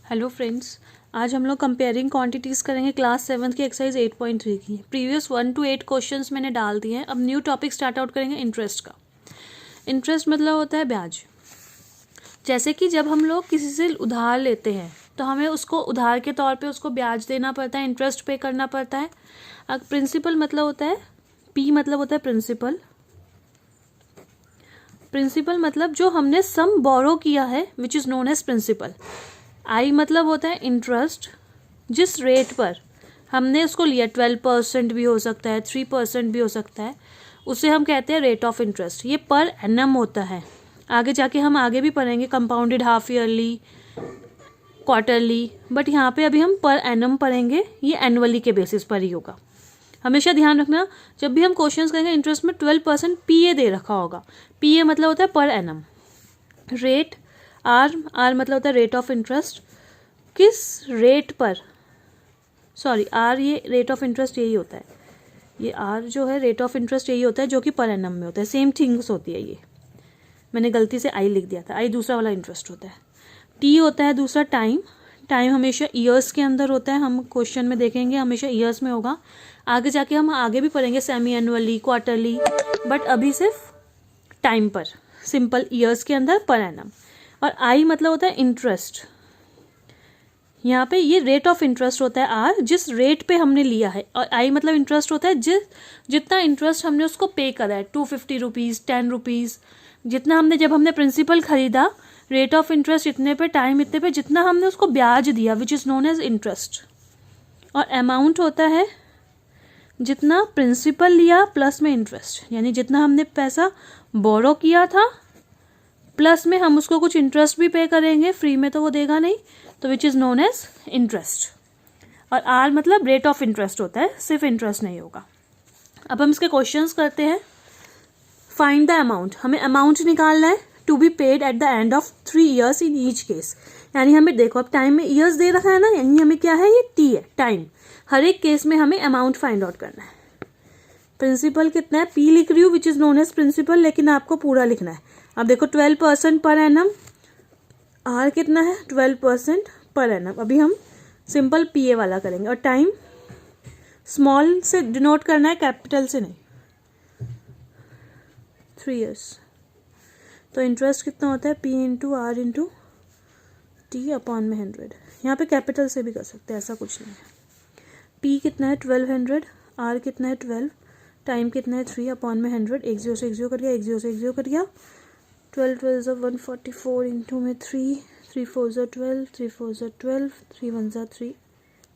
Hello friends, आज हम लोग कंपेयरिंग क्वांटिटीज़ करेंगे क्लास 7 की एक्सरसाइज 8.3 की। प्रीवियस 1 to 8 क्वेश्चंस मैंने डाल दिए हैं। अब न्यू टॉपिक स्टार्ट आउट करेंगे इंटरेस्ट का। इंटरेस्ट मतलब होता है ब्याज। जैसे कि जब हम लोग किसी से उधार लेते हैं तो हमें उसको उधार के तौर पे उसको ब्याज देना पड़ता है, इंटरेस्ट पे करना पड़ता है। अब प्रिंसिपल मतलब होता है, पी मतलब होता है प्रिंसिपल। प्रिंसिपल मतलब जो हमने सम बोरो किया है which is known as principal. I मतलब होता है इंटरेस्ट, जिस रेट पर हमने उसको लिया 12% भी हो सकता है, 3% भी हो सकता है, उसे हम कहते हैं रेट ऑफ इंटरेस्ट। ये पर एनम होता है। आगे जाके हम आगे भी पढ़ेंगे compounded, half yearly, quarterly, but यहाँ पे अभी हम पर एनम पढ़ेंगे। ये एनुअली के बेसिस पर ही होगा। हमेशा ध्यान रखना, जब भी हम क्वेश्चंस करेंगे इंटरेस्ट में 12% पीए दे रखा होगा। पीए मतलब होता है पर एनम। रेट, आर मतलब होता है रेट ऑफ इंटरेस्ट, किस रेट पर, सॉरी आर ये रेट ऑफ इंटरेस्ट यही होता है, ये आर जो है रेट ऑफ इंटरेस्ट यही होता है जो कि पर एनम में होता है। सेम थिंग्स होती है। ये मैंने गलती से आई लिख दिया था, आई दूसरा वाला इंटरेस्ट होता है। टी होता है दूसरा टाइम। टाइम हमेशा ईयर्स के अंदर होता है, हम क्वेश्चन में देखेंगे हमेशा ईयर्स में होगा। आगे जाके हम आगे भी पढ़ेंगे सेमी एनुअली, क्वार्टरली, बट अभी सिर्फ टाइम पर, सिंपल ईयर्स के अंदर पर एनम। और आई मतलब होता है इंटरेस्ट। यहाँ पे ये रेट ऑफ इंटरेस्ट होता है आर, जिस रेट पे हमने लिया है, और आई मतलब इंटरेस्ट होता है जितना इंटरेस्ट हमने उसको पे करा है, 250 रुपीज़, 10 रुपीज़, जितना हमने, जब हमने प्रिंसिपल खरीदा, रेट ऑफ इंटरेस्ट इतने पे, टाइम इतने पे, जितना हमने उसको ब्याज दिया which is known as interest. और अमाउंट होता है जितना प्रिंसिपल लिया प्लस में इंटरेस्ट, यानी जितना हमने पैसा बोरो किया था प्लस में हम उसको कुछ इंटरेस्ट भी पे करेंगे, फ्री में तो वो देगा नहीं, तो which is known as interest. और आर मतलब रेट ऑफ इंटरेस्ट होता है, सिर्फ इंटरेस्ट नहीं होगा। अब हम इसके क्वेश्चंस करते हैं। फाइंड द अमाउंट, हमें अमाउंट निकालना है to be paid at the end of 3 years in each case. यानी हमें देखो, अब टाइम में ईयर्स दे रखा है ना, यानी हमें क्या है, ये टी है, टाइम। हर एक केस में हमें अमाउंट फाइंड आउट करना है। प्रिंसिपल कितना है, पी लिख रही हूँ which is known as principal, लेकिन आपको पूरा लिखना है। अब देखो 12% पर एनम, आर कितना है 12% पर एनम। अभी हम सिंपल पीए वाला करेंगे। और टाइम स्मॉल से डिनोट करना है, कैपिटल से नहीं। 3 years। तो इंटरेस्ट कितना होता है, P into R into T upon में 100। यहाँ पे कैपिटल से भी कर सकते हैं, ऐसा कुछ नहीं है। पी कितना है 1200, आर कितना है 12, टाइम कितना है 3 अपॉन में 100। 1 0 से 1 0 कर गया, 1 0 से 1 0 कर गया। 12 12 144 इंटू में 3, 3 4 12, 3 4 12, 3 1 3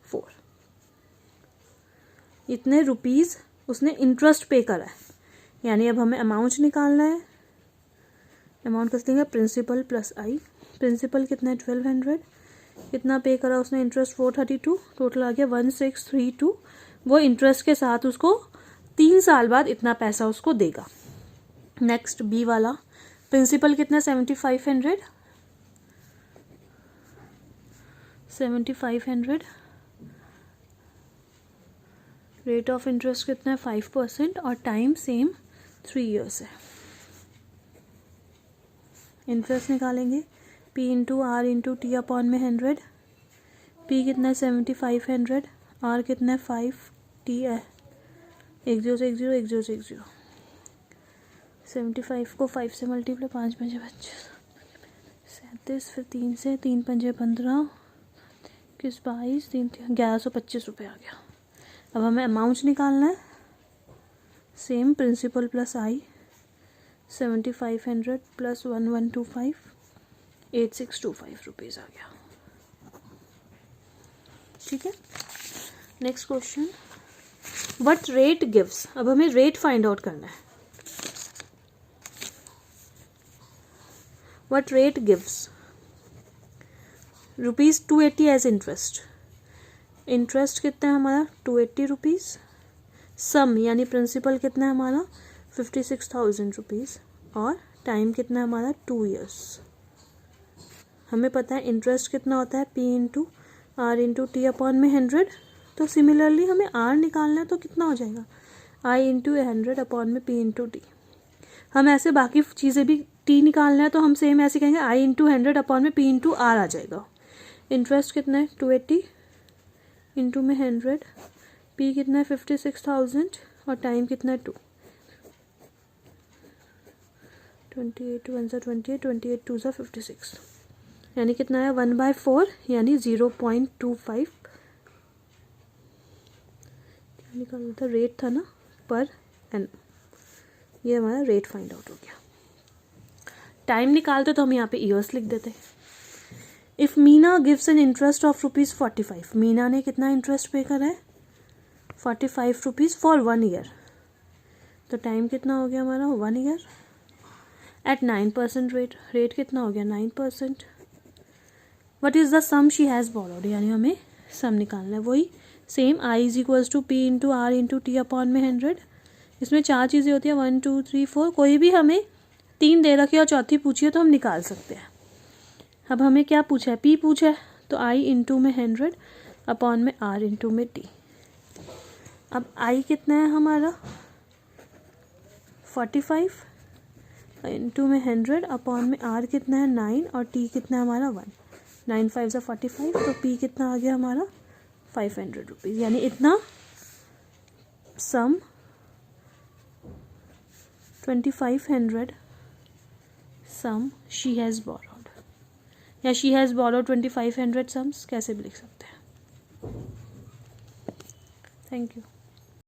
4। इतने रुपीज़ उसने इंटरेस्ट पे करा है। यानी अब हमें अमाउंट निकालना है। अमाउंट कैसे देंगे, प्रिंसिपल प्लस आई। प्रिंसिपल कितना है 1200, कितना पे करा उसने इंटरेस्ट 432, टोटल आ गया 1632। वो इंटरेस्ट के साथ उसको 3 साल बाद इतना पैसा उसको देगा। नेक्स्ट बी वाला, प्रिंसिपल कितना 7500, 7500। रेट ऑफ इंटरेस्ट कितना है 5% और टाइम सेम 3 years है। इंटरेस्ट निकालेंगे, P into R into T upon में 100। पी कितना है 7500, आर कितना है 5, टी है 1 0 से 1 0, 1 0 से 1 0। 75 को 5 से मल्टीप्लाई, 5 5 25, 37, फिर 3 से, 3 5 15, 21 22, 3 1125 रुपये आ गया। अब हमें अमाउंट निकालना है, same principal plus I. 7500 plus 1125, 8625 rupees आ गया। ठीक है। Next question, what rate gives. अब हमें रेट फाइंड आउट करना है। What rate gives rupees 280 as interest. Interest कितना है हमारा 280 रुपीज़। सम यानी प्रिंसिपल कितना है हमारा 56,000 रुपीज़। और टाइम कितना है हमारा 2 years। हमें पता है इंटरेस्ट कितना होता है, P into R into T upon में 100। तो सिमिलरली हमें आर निकालना है, तो कितना हो जाएगा, आई इंटू 100 अपॉन में पी इंटू टी। हम ऐसे बाकी चीज़ें भी, टी निकालना है तो हम सेम ऐसे कहेंगे, आई इंटू 100 अपॉन में पी इंटू आर आ जाएगा। इंटरेस्ट कितना है 280 इंटू में 100, पी कितना है 56,000 और टाइम कितना है 2। 28 1 सा 28, 28 2 सा 56, यानी कितना है 1/4 यानी 0.25 निकालना था, रेट था ना पर एन, ये हमारा रेट फाइंड आउट हो गया। टाइम निकालते तो हम यहाँ पे ईयर्स लिख देते। If Meena gives an interest of ₹45, Meena ने कितना इंटरेस्ट पे करा है 45 रुपीज़ फॉर 1 ईयर, तो टाइम कितना हो गया हमारा 1 ईयर एट 9% रेट, रेट कितना हो गया 9%। What is the sum she has borrowed, यानी हमें सम निकालना है, वही same I is equals to P into R into T upon में 100। इसमें 4 चीज़ें होती हैं 1 2 3 4, कोई भी हमें 3 दे रखी और चौथी पूछी है तो हम निकाल सकते हैं। अब हमें क्या पूछा है पी पूछा है, तो आई इंटू में 100 अपॉन में आर इंटू में टी। अब आई कितना है हमारा 45 इंटू में 100 अपॉन में आर कितना है 9 और टी कितना है हमारा 1, 9 5 सा 45, तो पी कितना आ गया हमारा 500 रुपीज़, यानी इतना सम 2500 सम शी हैज़ बोरोड, या शी हैज़ बोरोड 2500 सम्स, कैसे भी लिख सकते हैं। Thank you.